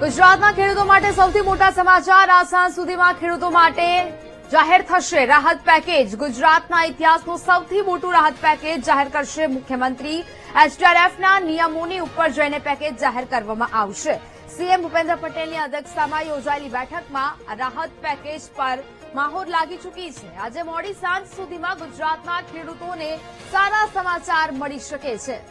ગુજરાતના ખેડૂતો માટે સૌથી મોટા સમાચાર આ સાંજ સુધીમાં ખેડૂતો માટે જાહેર થશે રાહત પેકેજ। ગુજરાતના ઇતિહાસનું સૌથી મોટું રાહત પેકેજ જાહેર કરશે મુખ્યમંત્રી। એસડીઆરએફના નિયમોની ઉપર જઈને પેકેજ જાહેર કરવામાં આવશે। સીએમ ભૂપેન્દ્ર પટેલની અધ્યક્ષતામાં યોજાયેલી બેઠકમાં રાહત પેકેજ પર મહોર લાગી ચૂકી છે। આજે મોડી સાંજ સુધીમાં ગુજરાતના ખેડૂતોને સારા સમાચાર મળી શકે છે।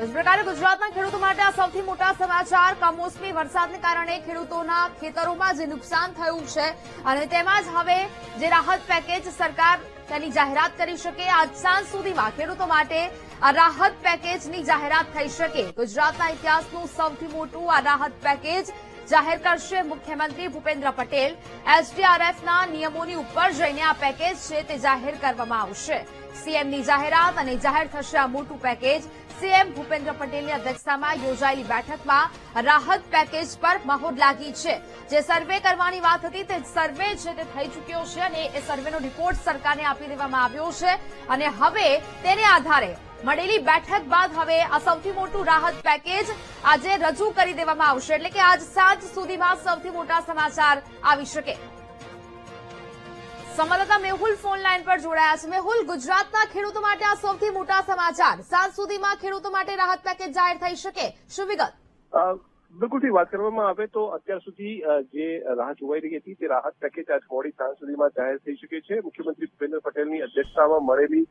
इस प्रकार गुजरातना खेडूतो माटे आ सौथी मोटा समाचार। कमोसमी वरसादने कारणे खेडूतोना खेतरोमां जे नुकसान थयुं छे अने तेमां ज हवे जे राहत पेकेज सरकार तेनी जाहेरात करी शके। आज साँज सुधीमां खेडूतो माटे आ राहत पेकेजनी जाहेरात थई शके। गुजरातना इतिहासनुं सौथी मोटुं आ राहत पेकेज जाहेर करशे मुख्यमंत्री भूपेन्द्र पटेल। एसडीआरएफना नियमोनी उपर जईने आ पेकेज छे ते जाहेर करवामां आवशे। सीएमनी जाहेरात अने जाहेर थशे आ मोटुं पेकेज। सीएम भूपेन्द्र पटेलनी अध्यक्षतामां योजाયેલી બેઠકમાં રાહત પેકેજ પર મહોર લાગી છે। જે સર્વે કરવાની વાત હતી તે સર્વે છે તે થઈ ચૂક્યો છે અને એ સર્વેનો રિપોર્ટ સરકારને આપી દેવામાં આવ્યો છે અને હવે તેને આધારે મળેલી બેઠક બાદ હવે આ સૌથી મોટું રાહત પેકેજ આજે રજૂ કરી દેવામાં આવશે। એટલે કે આજ સાંજ સુધીમાં સૌથી મોટા સમાચાર આવી શકે। संवाददाता मेहुल फोन लाइन पर जोड़ाया है। मेहुल, गुजरातना खेडूतो माटे आ सौथी मोटा समाचार। साँज सुधीमां खेडूतो माटे राहत पेकेज जाहिर थई शके, शुं विगत? बिल्कुल વાત કરવામાં આવે તો અત્યાર સુધી જે રાહ જોવાઈ રહી હતી તે રાહત પેકેજ આજ મોડી સાંજ સુધીમાં જાહેર થઈ શકે છે। મુખ્યમંત્રી ભૂપેન્દ્ર પટેલની અધ્યક્ષતામાં મળેલી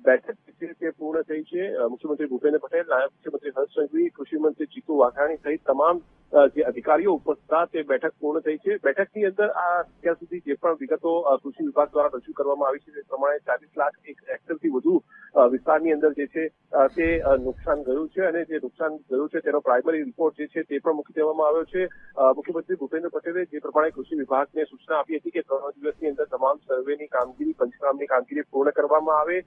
બેઠક છે તે પૂર્ણ થઈ છે। મુખ્યમંત્રી ભૂપેન્દ્ર પટેલ, નાયબ મુખ્યમંત્રી હર્ષ સંઘવી, કૃષિ મંત્રી જીતુ વાઘાણી સહિત તમામ જે અધિકારીઓ ઉપસ્થિત હતા તે બેઠક પૂર્ણ થઈ છે। બેઠકની અંદર આ અત્યાર સુધી જે પણ વિગતો કૃષિ વિભાગ દ્વારા રજૂ કરવામાં આવી છે તે પ્રમાણે 40 લાખ હેક્ટરથી વધુ વિસ્તારની અંદર જે છે તે નુકસાન ગયું છે અને જે નુકસાન ગયું છે તેનો પ્રાઇમરી રિપોર્ટ જે છે તે પણ મૂકી દેવામાં આવ્યો છે। મુખ્યમંત્રી ભૂપેન્દ્ર પટેલે જે પ્રમાણે કૃષિ વિભાગને સૂચના આપી હતી કે 3 દિવસની અંદર તમામ સર્વેની કામગીરી, પંચનામની કામગીરી પૂર્ણ કરવામાં આવે,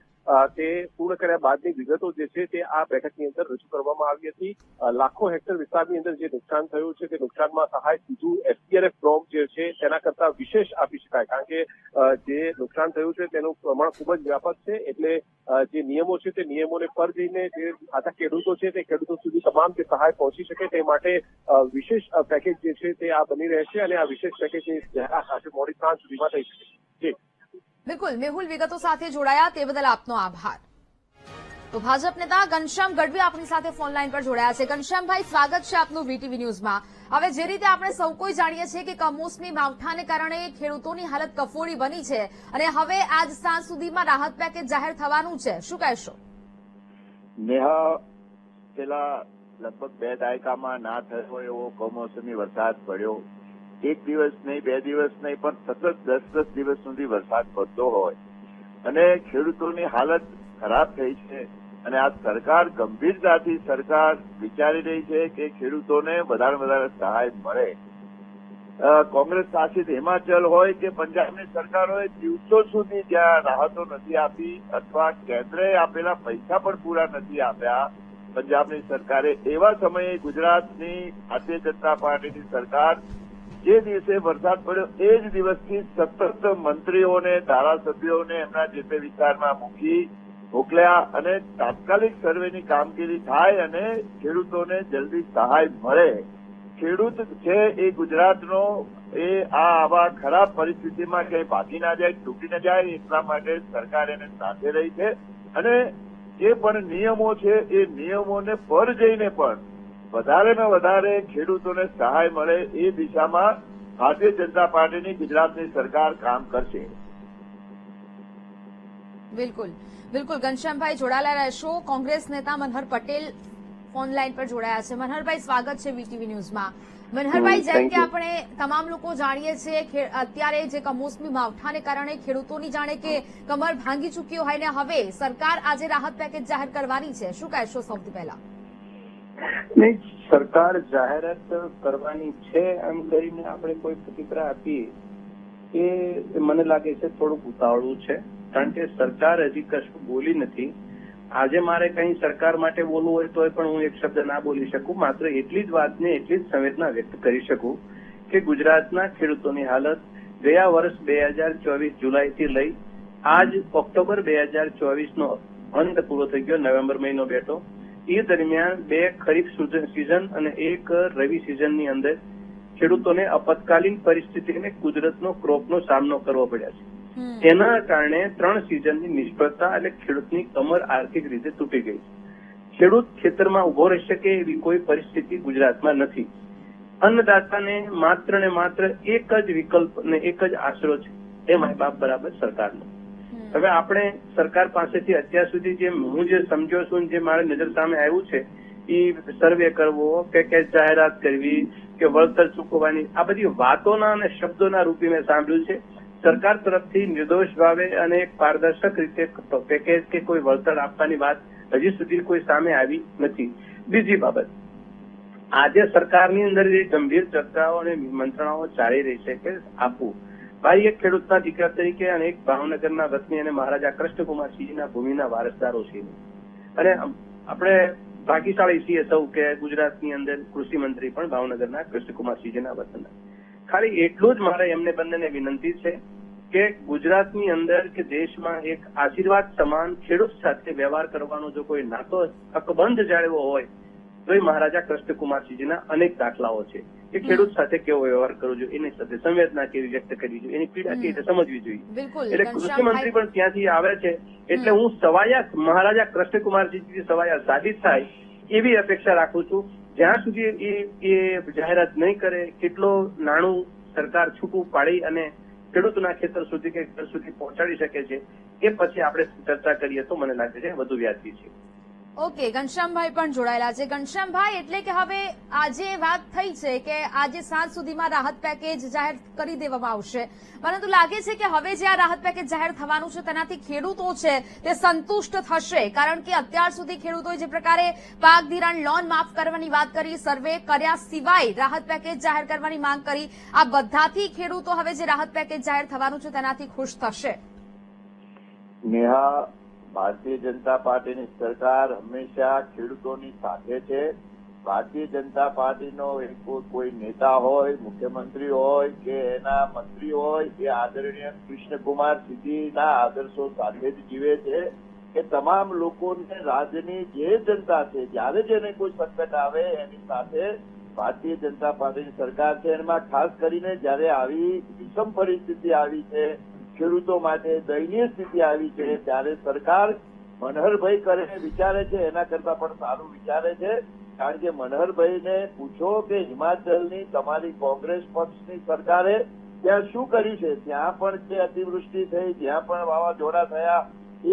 તે પૂર્ણ કર્યા બાદની વિગતો જે છે તે આ બેઠકની અંદર રજૂ કરવામાં આવી હતી। લાખો હેક્ટર વિસ્તારની અંદર જે નુકસાન થયું છે તે નુકસાનમાં સહાય સીધું એસડીઆરએફ ડ્રોપ જે છે તેના કરતા વિશેષ આપી શકાય, કારણ કે જે નુકસાન થયું છે તેનું પ્રમાણ ખૂબ જ વ્યાપક છે। એટલે જે નિયમો છે તે નિયમોને પર જઈને જે ખાતા ખેડૂતો છે તે ખેડૂતો સુધી તમામ જે સહાય પહોંચી શકે તે માટે વિશેષ પેકેજ જે છે તે આ બની રહેશે અને આ વિશેષ પેકેજની જાહેરાત આજે મોડી સાંજ સુધીમાં થઈ શકે। બિલકુલ, મેહુલ વિગતો સાથે જોડાયા તે બદલ આપનો આભાર। તો ભાજપ નેતા ઘનશ્યામ ગઢવી આપણી સાથે ફોન લાઈન પર જોડાયા છે। ઘનશ્યામભાઈ, સ્વાગત છે આપનું વીટીવી ન્યૂઝમાં। હવે જે રીતે આપણે સૌ કોઈ જાણીએ છીએ કે કમોસમી માવઠાને કારણે ખેડૂતોની હાલત કફોડી બની છે અને હવે આજ સાંજ સુધીમાં રાહત પેકેજ જાહેર થવાનું છે, શું કહેશો? નેહા, પેલા લગભગ 2 દાયકામાં ના થયો એવો કમોસમી વરસાદ પડ્યો। એક દિવસ નહીં, 2 દિવસ નહીં, પણ સતત 10-10 દિવસ સુધી વરસાદ પડતો હોય અને ખેડૂતોની હાલત ખરાબ થઈ છે અને આ સરકાર ગંભીરતાથી સરકાર વિચારી રહી છે કે ખેડૂતોને વધારે વધારે સહાય મળે। કોંગ્રેસ શાસિત હિમાચલ હોય કે પંજાબની સરકારોએ દિવસો સુધી જ્યાં રાહતો નથી આપી અથવા કેન્દ્રએ આપેલા પૈસા પણ પૂરા નથી આપ્યા પંજાબની સરકારે, એવા સમયે ગુજરાતની ભારતીય જનતા પાર્ટીની સરકાર જે દિવસે વરસાદ પડ્યો એ જ દિવસથી સતત મંત્રીઓને, ધારાસભ્યોને એમના જે તે વિસ્તારમાં મોકલ્યા અને તાત્કાલિક સર્વેની કામગીરી થાય અને ખેડૂતોને જલ્દી સહાય મળે। ખેડૂત છે એ ગુજરાતનો એ આવા ખરાબ પરિસ્થિતિમાં ક્યાંય ભાગી ના જાય, તૂટી ના જાય, એટલા માટે સરકાર એને સાથે રહી છે અને જે પણ નિયમો છે એ નિયમોને પર જઈને પણ વધારેમાં વધારે ખેડૂતોને સહાય મળે એ દિશામાં ભારતીય જનતા પાર્ટીની ગુજરાતની સરકાર કામ કરશે। બિલકુલ બિલકુલ, ઘનશ્યામભાઈ જોડાયેલા રહેશો। કોંગ્રેસ નેતા મનહર પટેલ ફોન લાઈન પર જોડાયા છે। મનહરભાઈ, સ્વાગત છે વીટીવી ન્યૂઝમાં। મનહરભાઈ, જેમ કે આપણે તમામ લોકો જાણીએ છીએ અત્યારે જે કમોસમી માવઠાને કારણે ખેડૂતોની જાણે કે કમર ભાંગી ચૂક્યો હોય ને હવે સરકાર આજે રાહત પેકેજ જાહેર કરવાની છે, શું કહેશો સૌથી પહેલા? નહીં, સરકાર જાહેરાત કરવાની છે એમ કરીને આપણે કોઈ પ્રતિક્રિયા આપીએ એ મને લાગે છે થોડુંક ઉતાવળું છે, કારણ કે સરકાર હજી કશું બોલી નથી। આજે મારે કંઈ સરકાર માટે બોલવું હોય તો પણ હું એક શબ્દ ના બોલી શકું, માત્ર એટલી જ વાતને એટલી જ સંવેદના વ્યક્ત કરી શકું કે ગુજરાતના ખેડૂતોની હાલત ગયા વર્ષ 2024 જુલાઈથી લઈ આજ ઓક્ટોબર 2024નો અંત પૂરો થઈ ગયો, નવેમ્બર મહિનો બેઠો, એ દરમિયાન 2 ખરીફ સિઝન અને 1 રવિ સિઝનની અંદર ખેડૂતોને આપતકાલીન પરિસ્થિતિને કુદરતનો ક્રોપનો સામનો કરવો પડ્યા છે. એના કારણે 3 સિઝનની નિષ્ફળતા એટલે ખેડૂતની કમર આર્થિક રીતે તૂટી ગઈ. ખેડૂત ખેતરમાં ઉભો રહી શકે એવી કોઈ પરિસ્થિતિ ગુજરાતમાં નથી. અન્નદાતાને માત્ર ને માત્ર એક જ વિકલ્પ અને એક જ આશરો છે, એ મા બાપ બરાબર સરકારનો. હવે આપણે સરકાર પાસેથી અત્યાર સુધી જે હું જે સમજ્યો છું, જે મારી નજર સામે આવ્યું છે, એ સર્વે કરવો, પેકેજ જાહેરાત કરવી કે વળતર ચૂકવવાની, આ બધી વાતોના અને શબ્દોના રૂપે મેં સાંભળ્યું છે. સરકાર તરફથી નિર્દોષ ભાવે અને એક પારદર્શક રીતે પેકેજ કે કોઈ વળતર આપવાની વાત હજી સુધી કોઈ સામે આવી નથી. બીજી બાબત, આજે સરકારની અંદર જે ગંભીર ચર્ચાઓ અને મંત્રણાઓ ચાલી રહી છે કે આપવું. ભાઈ એક ખેડૂતના દીકરા તરીકે અને એક ભાવનગરના વતની અને મહારાજા કૃષ્ણકુમારસિંહના ભૂમિના વારસદારો છીએ અને આપણે ભાગ્યશાળી છીએ સૌ કે ગુજરાતની અંદર કૃષિ મંત્રી પણ ભાવનગરના કૃષ્ણકુમારસિંહના વતનના. ખાલી એટલું જ મારે એમને બંનેને વિનંતી છે કે ગુજરાતની અંદર કે દેશમાં એક આશીર્વાદ સમાન ખેડૂત સાથે વ્યવહાર કરવાનો જો કોઈ નાતો અકબંધ જાળવ્યો હોય તો એ મહારાજા કૃષ્ણકુમારસિંહના અનેક દાખલાઓ છે કે ખેડૂત સાથે કેવો વ્યવહાર કરવો જોઈએ, એની સાથે સંવેદના કેવી વ્યક્ત કરવી જોઈએ, એની પીડા કેવી રીતે સમજવી જોઈએ. એટલે કૃષિ મંત્રી પણ ત્યાંથી આવે છે. એટલે હું સવાયા મહારાજા કૃષ્ણકુમારસિંહથી સવાયા સાબિત થાય એવી અપેક્ષા રાખું છું. જ્યાં સુધી એ જાહેરાત નહીં કરે કેટલો નાણું સરકાર છૂટું પાડી અને ખેડૂતના ખેતર સુધી કે ઘર સુધી પહોંચાડી શકે છે, એ પછી આપણે ચર્ચા કરીએ તો મને લાગે છે વધુ વ્યાજબી છે. ઓકે, ઘનશ્યામભાઈ પણ જોડાયેલા છે. ઘનશ્યામભાઈ, એટલે કે હવે આજે વાત થઈ છે કે આજે સાંજ સુધીમાં રાહત પેકેજ જાહેર કરી દેવામાં આવશે, પરંતુ લાગે છે કે હવે જે આ રાહત પેકેજ જાહેર થવાનું છે તેનાથી ખેડૂતો છે તે સંતુષ્ટ થશે, કારણ કે અત્યાર સુધી ખેડૂતોએ જે પ્રકારે પાક ધિરાણ લોન માફ કરવાની વાત કરી, સર્વે કર્યા સિવાય રાહત પેકેજ જાહેર કરવાની માંગ કરી, આ બધાથી ખેડૂતો હવે જે રાહત પેકેજ જાહેર થવાનું છે તેનાથી ખુશ થશે. નેહા, ભારતીય જનતા પાર્ટીની સરકાર હંમેશા ખેડૂતોની સાથે છે. ભારતીય જનતા પાર્ટીનો કોઈ નેતા હોય, મુખ્યમંત્રી હોય કે એના મંત્રી હોય, એ આદરણીય કૃષ્ણકુમારસિંહના આદર્શો સાથે જ જીવે છે કે તમામ લોકોને રાજ્યની જે જનતા છે, જ્યારે જેને કોઈ સંકટ આવે એની સાથે ભારતીય જનતા પાર્ટીની સરકાર છે. એમાં ખાસ કરીને જયારે આવી વિષમ પરિસ્થિતિ આવી છે, ખેડૂતો માટે દયનીય સ્થિતિ આવી છે, ત્યારે સરકાર મનહરભાઈ કરે વિચારે છે એના કરતા પણ સારું વિચારે છે. કારણ કે મનહરભાઈને પૂછો કે હિમાચલની તમારી કોંગ્રેસ પક્ષની સરકારે ત્યાં શું કર્યું છે, ત્યાં પણ જે અતિવૃષ્ટિ થઈ, જ્યાં પણ વાવાઝોડા થયા,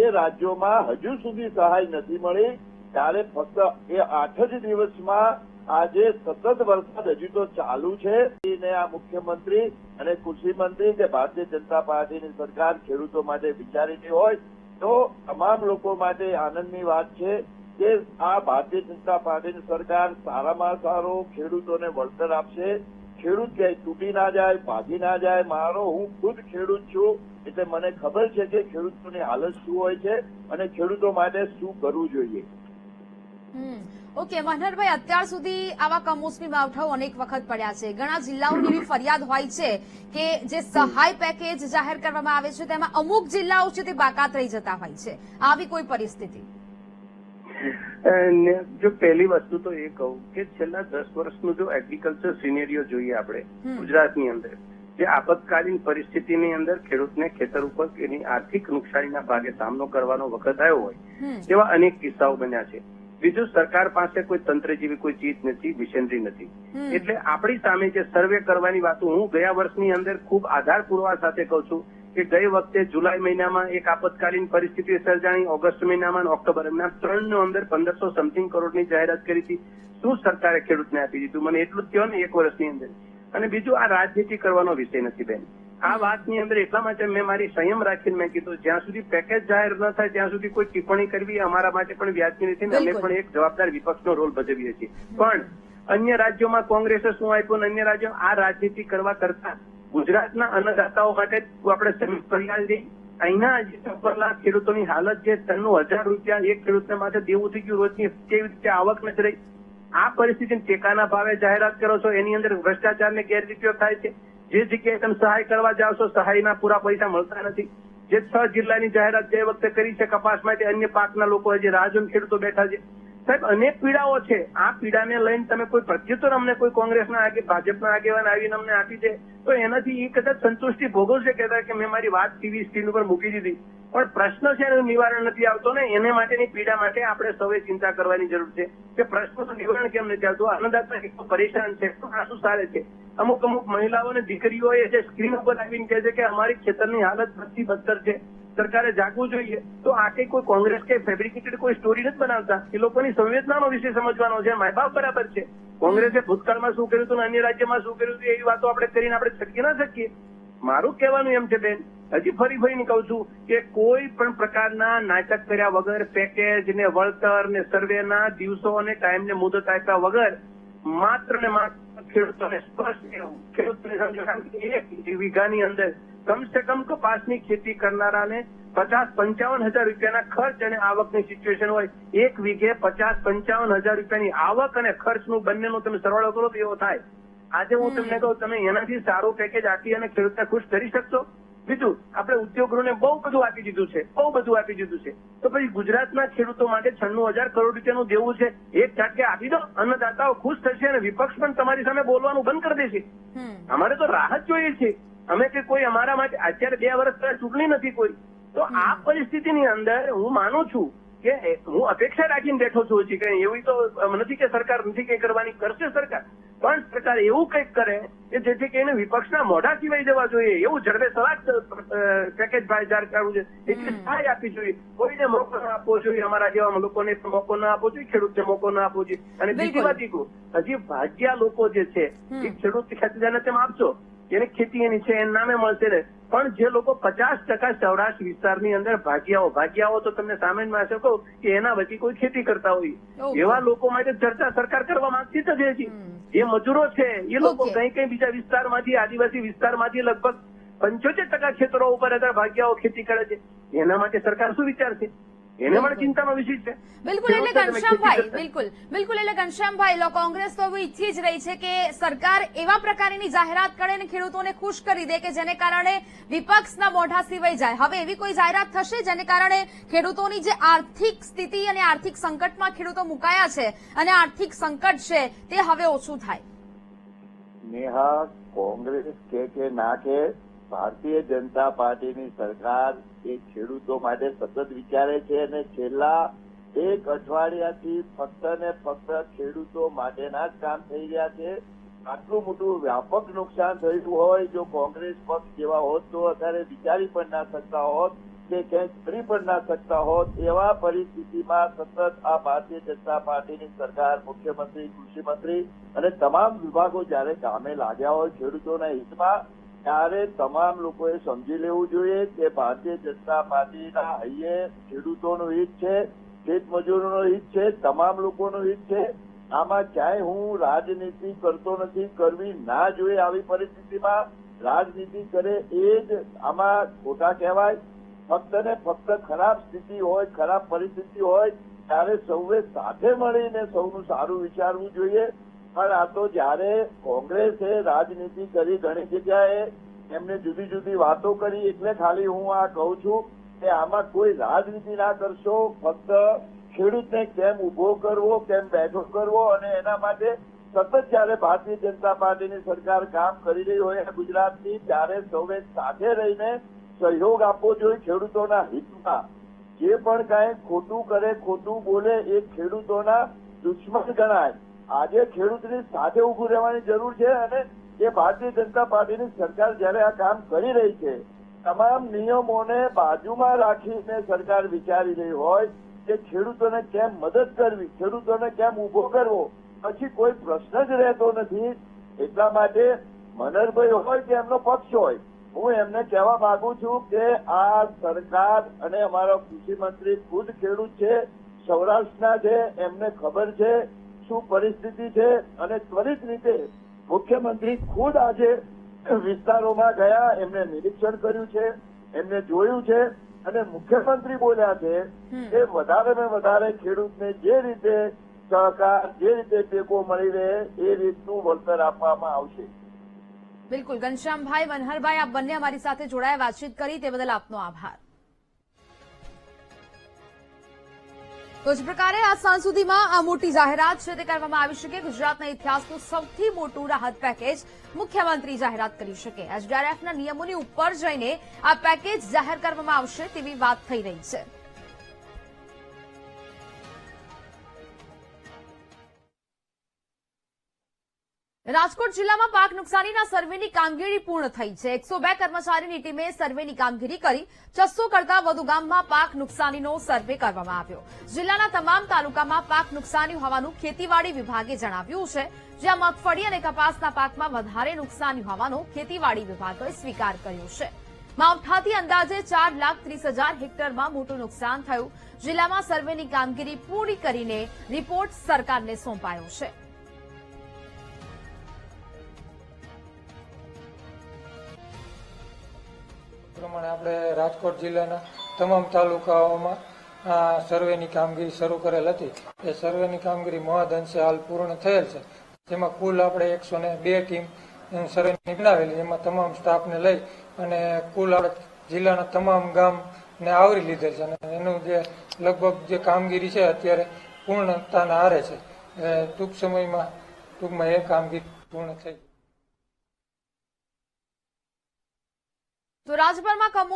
એ રાજ્યોમાં હજુ સુધી સહાય નથી મળી. ત્યારે ફક્ત એ 8 જ દિવસમાં આજે સતત વરસાદ હજુ તો ચાલુ છે. આ મુખ્યમંત્રી અને કૃષિ મંત્રી કે ભારતીય જનતા પાર્ટીની સરકાર ખેડૂતો માટે વિચારીની હોય તો તમામ લોકો માટે આનંદની વાત છે કે આ ભારતીય જનતા પાર્ટીની સરકાર સારામાં સારો ખેડૂતોને વળતર આપશે. ખેડૂત ક્યાંય તૂટી ના જાય, ભાગી ના જાય. હું ખુદ ખેડૂત છું એટલે મને ખબર છે કે ખેડૂતોની હાલત શું હોય છે અને ખેડૂતો માટે શું કરવું જોઈએ. ઓકે મનહરભાઈ, અત્યાર સુધી આવા કમોસમી માવઠાઓ અનેક વખત પડ્યા છે. ઘણા જિલ્લાઓની એવી ફરિયાદ હોય છે કે જે સહાય પેકેજ જાહેર કરવામાં આવે છે તેમાં અમુક જિલ્લાઓ છે તે બાકાત રહી જતા હોય છે. આવી કોઈ પરિસ્થિતિ? જો પહેલી વસ્તુ તો એ કહું કે છેલ્લા 10 વર્ષનું જો એગ્રીકલ્ચર સિનેરિયો જોઈએ આપણે ગુજરાતની અંદર, જે આપતકાલીન પરિસ્થિતિની અંદર ખેડૂતને ખેતર ઉપર એની આર્થિક નુકસાનીના ભાગે સામનો કરવાનો વખત આવ્યો હોય તેવા અનેક કિસ્સાઓ બન્યા છે. બીજું, સરકાર પાસે કોઈ તંત્ર જેવી કોઈ ચીજ નથી, મિશનરી નથી. એટલે આપણી સામે જે સર્વે કરવાની વાતો હું ગયા વર્ષની અંદર ખૂબ આધાર પુરવા સાથે કહું છું કે ગઈ વખતે જુલાઈ મહિનામાં એક આપતકાલીન પરિસ્થિતિ સર્જાણી, ઓગસ્ટ મહિનામાં, ઓક્ટોબર મહિના 3 અંદર 1500 સમથિંગ કરોડની જાહેરાત કરી હતી. શું સરકારે ખેડૂતને આપી દીધું? મને એટલું જ કહો ને, એક વર્ષની અંદર. અને બીજું, આ રાજનીતિ કરવાનો વિષય નથી બેન. આ વાતની અંદર એટલા માટે મેં મારી સંયમ રાખીને મેં કીધું જ્યાં સુધી પેકેજ જાહેર ન થાય ત્યાં સુધી કોઈ ટિપ્પણી કરવી અમારા માટે પણ વ્યાજબી નથી ને અમે પણ એક જવાબદાર વિપક્ષનો રોલ ભજવીએ છીએ. પણ અન્ય રાજ્યોમાં કોંગ્રેસે શું આપ્યું, અન્ય રાજ્યો આ રાજનીતિ કરવા કરતા ગુજરાતના અન્નદાતાઓ માટે આપણે ફરિયાદ દઈ. અહીંના ઉપરલા ખેડૂતોની હાલત જે 1000 રૂપિયા એક ખેડૂતને માટે દેવું થઈ ગયું, રોજની કેવી રીતે આવક નથી રહી. આ પરિસ્થિતિને ટેકાના ભાવે જાહેરાત કરો છો, એની અંદર ભ્રષ્ટાચારને ગેરરીતિઓ થાય છે. જે જગ્યાએ તમે સહાય કરવા જાઓ છો સહાયના પૂરા પૈસા મળતા નથી. જે 6 જિલ્લાની જાહેરાત જે વખતે કરી છે કપાસ માટે, અન્ય પાકના લોકો હજી રાહ જોઈને ખેડૂતો બેઠા છે. સાહેબ અનેક પીડાઓ છે. આ પીડાને લઈને તમે કોઈ પ્રત્યુત્તર અમને કોઈ કોંગ્રેસના ભાજપના આગેવાન આવીને અમને આપી છે તો એનાથી એ કદાચ સંતુષ્ટિ ભોગવશે કે મેં મારી વાત ટીવી સ્ક્રીન ઉપર મૂકી દીધી, પણ પ્રશ્ન છે એનું નિવારણ નથી આવતો ને એને માટેની પીડા માટે આપણે સૌએ ચિંતા કરવાની જરૂર છે કે પ્રશ્નનું નિવારણ કેમ નથી આવતું. અન્નદાતા કેટલો પરેશાન છે, આંસુ સારે છે. અમુક મહિલાઓ અને દીકરીઓ જે સ્ક્રીન ઉપર આવીને કહે છે કે અમારી ખેતરની હાલત બધી બદતર છે, સરકારે જાગવું જોઈએ. તો આ કઈ કોઈ કોંગ્રેસ કે ફેબ્રિકેટેડ કોઈ સ્ટોરી નથી બનાવતા. એ લોકોની સંવેદનાનો વિષય સમજવાનો છે. મા બાપ બરાબર છે. કોંગ્રેસે ભૂતકાળમાં શું કર્યું હતું, અન્ય રાજ્યમાં શું કર્યું હતું, એવી વાતો આપણે કરીને આપણે શકીએ ના શકીએ. મારું કહેવાનું એમ છે બેન, હજી ફરી કહું છું કે કોઈ પણ પ્રકારના નાટક કર્યા વગર, પેકેજ ને વળતર ને સર્વેના દિવસો અને ટાઈમને મુદત આપ્યા વગર માત્ર ને માત્ર ખેડૂતોને સ્પષ્ટ ખેડૂતોને સમજો એક વીઘાની અંદર કમસે કમ કપાસની ખેતી કરનારાને 50-55 હજાર રૂપિયાના ખર્ચ અને આવકની સિચ્યુએશન હોય. એક વીઘે 50-55 હજાર રૂપિયાની આવક અને ખર્ચનું બંનેનો તમે સરવાળો કરો તો એવો થાય. આજે હું તમને કહું, તમે એનાથી સારું પેકેજ આપી અને ખેડૂતને ખુશ કરી શકશો? બીજું, આપણે ઉદ્યોગોને બહુ બધું આપી દીધું છે, તો પછી ગુજરાતના ખેડૂતો માટે 96,000 કરોડ રૂપિયાનું દેવું છે, એક ઝાટકે આપી દો, અન્નદાતાઓ ખુશ થશે અને વિપક્ષ પણ તમારી સામે બોલવાનું બંધ કરી દેશે. અમારે તો રાહત જોઈએ છે. અમે કે કોઈ અમારા માટે અત્યારે 2 વર્ષ પહેલા ચૂંટણી નથી કોઈ, તો આ પરિસ્થિતિની અંદર હું માનું છું કે હું અપેક્ષા રાખીને બેઠો છું હજી કઈ એવી તો નથી કે સરકાર નથી કઈ કરવાની, કરશે સરકાર, પણ સરકાર એવું કંઈક કરે કે જેથી કરીને વિપક્ષના મોઢા સિવાય જવા જોઈએ એવું ઝડપે સલાહ પેકેજ જાહેર કરવું છે, એટલી સહાય આપવી જોઈએ. કોઈને મોકો ના આપવો જોઈએ, અમારા જેવા લોકોને મોકો ના આપવો જોઈએ, ખેડૂતને મોકો ના આપવો જોઈએ. અને બીજી વાત હજી ભાગ્યા લોકો જે છે એ ખેડૂત ખેતીદારને તેમ આપશો, એને ખેતી એની છે એના નામે મળશે ને, પણ જે લોકો 50% સૌરાષ્ટ્ર વિસ્તારની અંદર ભાગ્યાઓ તો તમને સામાન્યમાં શકો કે એના વચ્ચે કોઈ ખેતી કરતા હોય એવા લોકો માટે ચર્ચા સરકાર કરવા માંગતી જ નથી. જે મજૂરો છે એ લોકો કઈ બીજા વિસ્તારમાંથી, આદિવાસી વિસ્તારમાંથી લગભગ 75% ખેતરો ઉપર અત્યારે ભાગ્યાઓ ખેતી કરે છે. એના માટે સરકાર શું વિચારશે? એને પણ ચિંતાનો વિષય છે. બિલકુલ. એટલે ઘનશ્યામભાઈ, બિલકુલ એટલે ઘનશ્યામભાઈ, કોંગ્રેસ તો એવું ઈચ્છી જ રહી છે કે સરકાર એવા પ્રકારની જાહેરાત કરે અને ખેડૂતોને ખુશ કરી દે કે જેને કારણે વિપક્ષના મોઢા સિવાય જાય. હવે એવી કોઈ જાહેરાત થશે જેને કારણે ખેડૂતોની જે આર્થિક સ્થિતિ અને આર્થિક સંકટમાં ખેડૂતો મુકાયા છે અને આર્થિક સંકટ છે તે હવે ઓછું થાય? નેહા, કોંગ્રેસ કે ના કે ભારતીય જનતા પાર્ટીની સરકાર એ ખેડૂતો માટે સતત વિચારે છે અને છેલ્લા 1 અઠવાડિયાથી ફક્ત ને ફક્ત ખેડૂતો માટેના જ કામ થઈ રહ્યા છે. આટલું મોટું વ્યાપક નુકસાન થયું હોય જો કોંગ્રેસ પક્ષ જેવા હોત તો અત્યારે વિચારી પણ ના શકતા હોત કે ક્યાંય કરી પણ ના શકતા હોત. એવા પરિસ્થિતિમાં સતત આ ભારતીય જનતા પાર્ટીની સરકાર, મુખ્યમંત્રી, કૃષિ મંત્રી અને તમામ વિભાગો જયારે કામે લાગ્યા હોય ખેડૂતોના હિતમાં, ત્યારે તમામ લોકોએ સમજી લેવું જોઈએ કે ભારતીય જનતા પાર્ટીના હૈયે ખેડૂતોનું હિત છે, ખેત મજૂરોનું હિત છે, તમામ લોકોનું હિત છે. આમાં ક્યાંય હું રાજનીતિ કરતો નથી, કરવી ના જોઈએ. આવી પરિસ્થિતિમાં રાજનીતિ કરે એ જ આમાં ખોટા કહેવાય. ફક્ત ને ફક્ત ખરાબ સ્થિતિ હોય, ખરાબ પરિસ્થિતિ હોય ત્યારે સૌએ સાથે મળીને સૌનું સારું વિચારવું જોઈએ. પણ આ તો જયારે કોંગ્રેસે રાજનીતિ કરી, ઘણી જગ્યાએ એમને જુદી જુદી વાતો કરી, એટલે ખાલી હું આ કહું છું કે આમાં કોઈ રાજનીતિ ના કરશો. ફક્ત ખેડૂતને કેમ ઉભો કરવો, કેમ બેઠો કરવો, અને એના માટે સતત જયારે ભારતીય જનતા પાર્ટીની સરકાર કામ કરી રહી હોય ગુજરાતની, ત્યારે સૌએ સાથે રહીને સહયોગ આપવો જોઈએ ખેડૂતોના હિતમાં. જે પણ કાંઈ ખોટું કરે, ખોટું બોલે એ ખેડૂતોના દુશ્મન ગણાય. આજે ખેડૂતની સાથે ઉભું રહેવાની જરૂર છે અને એ ભારતીય જનતા પાર્ટીની સરકાર જયારે આ કામ કરી રહી છે, તમામ નિયમોને બાજુમાં રાખીને સરકાર વિચારી રહી હોય કે ખેડૂતોને કેમ મદદ કરવી, ખેડૂતોને કેમ ઉભો કરવો, પછી કોઈ પ્રશ્ન જ રહેતો નથી. એટલા માટે મનહરભાઈ હોય કે એમનો પક્ષ હોય, હું એમને કહેવા માંગુ છું કે આ સરકાર અને અમારા કૃષિ મંત્રી ખુદ ખેડૂત છે, સૌરાષ્ટ્રના છે, એમને ખબર છે શું પરિસ્થિતિ છે. અને ત્વરિત રીતે મુખ્યમંત્રી ખુદ આજે વિસ્તારોમાં ગયા, એમને નિરીક્ષણ કર્યું છે, એમને જોયું છે અને મુખ્યમંત્રી બોલ્યા છે કે વધારે ને વધારે ખેડૂતને જે રીતે સહકાર, જે રીતે ટેકો મળી રહે એ રીતનું વળતર આપવામાં આવશે. બિલકુલ. ઘનશ્યામભાઈ, મનહરભાઈ, આપ બંને અમારી સાથે જોડાયા, વાતચીત કરી તે બદલ આપનો આભાર. તો જ પ્રકારે આ સાંજ સુધીમાં આ મોટી જાહેરાત છે તે કરવામાં આવી શકે. ગુજરાતના ઇતિહાસનું સૌથી મોટું રાહત પેકેજ મુખ્યમંત્રી જાહેરાત કરી શકે. એસડીઆરએફના નિયમોની ઉપર જઈને આ પેકેજ જાહેર કરવામાં આવશે તેવી વાત થઈ રહી છે. રાજકોટ જિલ્લામાં પાક નુકસાનીના સર્વેની કામગીરી પૂર્ણ થઈ છે. 102 કર્મચારીની ટીમે સર્વેની કામગીરી કરી 600 કરતા વધુ ગામમાં પાક નુકસાનીનો સર્વે કરવામાં આવ્યો. જિલ્લાના તમામ તાલુકામાં પાક નુકસાની હોવાનું ખેતીવાડી વિભાગે જણાવ્યું છે. જ્યાં મગફળી અને કપાસના પાકમાં વધારે નુકસાની હોવાનો ખેતીવાડી વિભાગે સ્વીકાર કર્યો છે. માવઠાથી અંદાજે 4,30,000 હેક્ટરમાં મોટું નુકસાન થયું. જિલ્લામાં સર્વેની કામગીરી પૂરી કરીને રિપોર્ટ સરકારને સોંપાયો છે. પ્રમાણે આપણે રાજકોટ જિલ્લાના તમામ તાલુકાઓમાં સર્વેની કામગીરી શરૂ કરેલ હતી. એ સર્વેની કામગીરી મહદઅંશે હાલ પૂર્ણ થયેલ છે. જેમાં કુલ આપણે 102 ટીમ સર્વેની બનાવેલી, એમાં તમામ સ્ટાફને લઈ અને કુલ આપણે જિલ્લાના તમામ ગામને આવરી લીધેલ છે. અને એનું જે લગભગ જે કામગીરી છે અત્યારે પૂર્ણતાના આરે છે. ટૂંકમાં એ કામગીરી પૂર્ણ થઈ. તો રાજ્યભરમાં કમોસમી